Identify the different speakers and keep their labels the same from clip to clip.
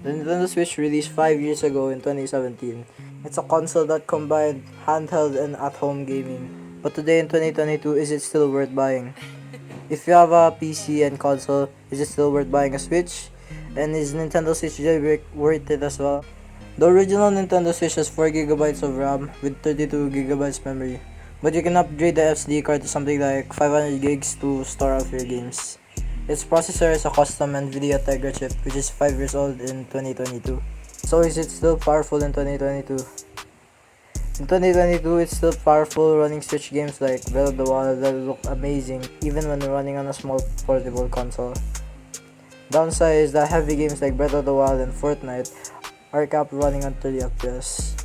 Speaker 1: The Nintendo Switch released 5 years ago in 2017. It's a console that combined handheld and at-home gaming. But today in 2022, is it still worth buying? If you have a PC and console, is it still worth buying a Switch? And is Nintendo Switch Jailbreak worth it as well? The original Nintendo Switch has 4GB of RAM with 32GB memory. But you can upgrade the SD card to something like 500 gigs to store all of your games. Its processor is a custom NVIDIA Tegra chip which is 5 years old in 2022. So is it still powerful in 2022? In 2022, it's still powerful, running Switch games like Breath of the Wild that look amazing even when running on a small portable console. Downside is that heavy games like Breath of the Wild and Fortnite are capped running on 30 FPS.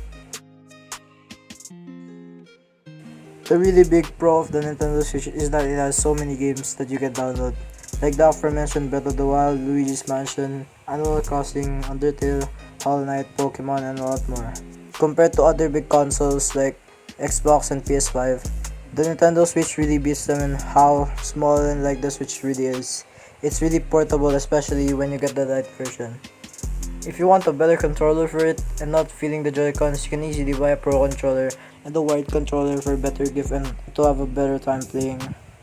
Speaker 1: The really big pro of the Nintendo Switch is that it has so many games that you can download, like the aforementioned Breath of the Wild, Luigi's Mansion, Animal Crossing, Undertale, Hollow Knight, Pokemon, and a lot more. Compared to other big consoles like Xbox and PS5, the Nintendo Switch really beats them in how small and light the Switch really is. It's really portable, especially when you get the light version. If you want a better controller for it and not feeling the Joy-Cons, you can easily buy a Pro controller and a wired controller for better grip and to have a better time playing.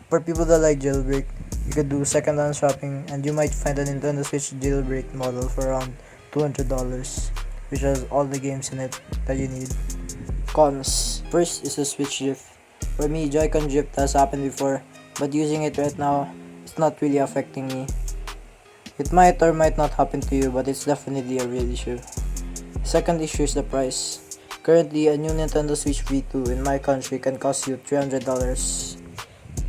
Speaker 1: For people that like jailbreak, you could do second-hand shopping and you might find a Nintendo Switch jailbreak model for around $200, which has all the games in it that you need. Cons. First is the Switch drift. For me, Joy-Con drift has happened before, but using it right now, it's not really affecting me. It might or might not happen to you, but it's definitely a real issue. Second issue is the price. Currently, a new Nintendo Switch V2 in my country can cost you $300.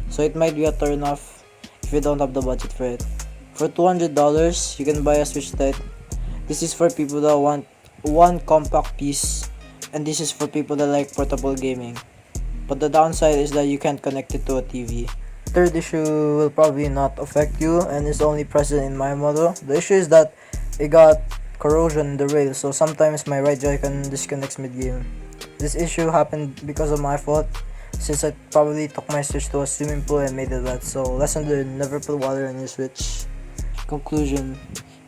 Speaker 1: So it might be a turn off if you don't have the budget for it. For $200, you can buy a Switch Lite. This is for people that want one compact piece, and this is for people that like portable gaming. But the downside is that you can't connect it to a TV. Third issue will probably not affect you and is only present in my model. The issue is that it got corrosion in the rail, so sometimes my right Joy-Con disconnects mid-game. This issue happened because of my fault, since I probably took my Switch to a swimming pool and made it wet, so lesson learned, never put water in your Switch. Conclusion.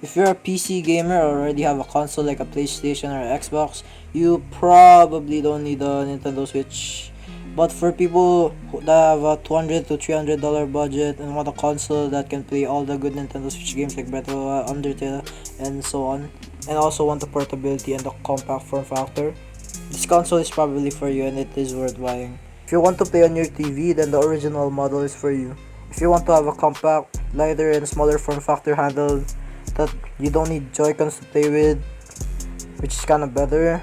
Speaker 1: If you're a PC gamer or already have a console like a PlayStation or Xbox, you probably don't need a Nintendo Switch. But for people that have a $200 to $300 budget and want a console that can play all the good Nintendo Switch games like Breath of the Wild, Undertale, and so on, and also want the portability and the compact form factor, this console is probably for you and it is worth buying. If you want to play on your TV, then the original model is for you. If you want to have a compact, lighter, and smaller form factor handle that you don't need Joy-Cons to play with, which is kind of better,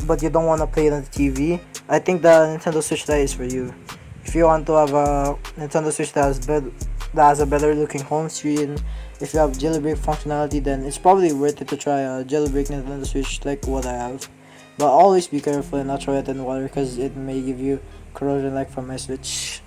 Speaker 1: but you don't want to play it on the TV, I think the Nintendo Switch Lite is for you. If you want to have a Nintendo Switch that has a better looking home screen, if you have jailbreak functionality, then it's probably worth it to try a jailbreak Nintendo Switch like what I have. But always be careful and not throw it in water because it may give you corrosion like from my Switch.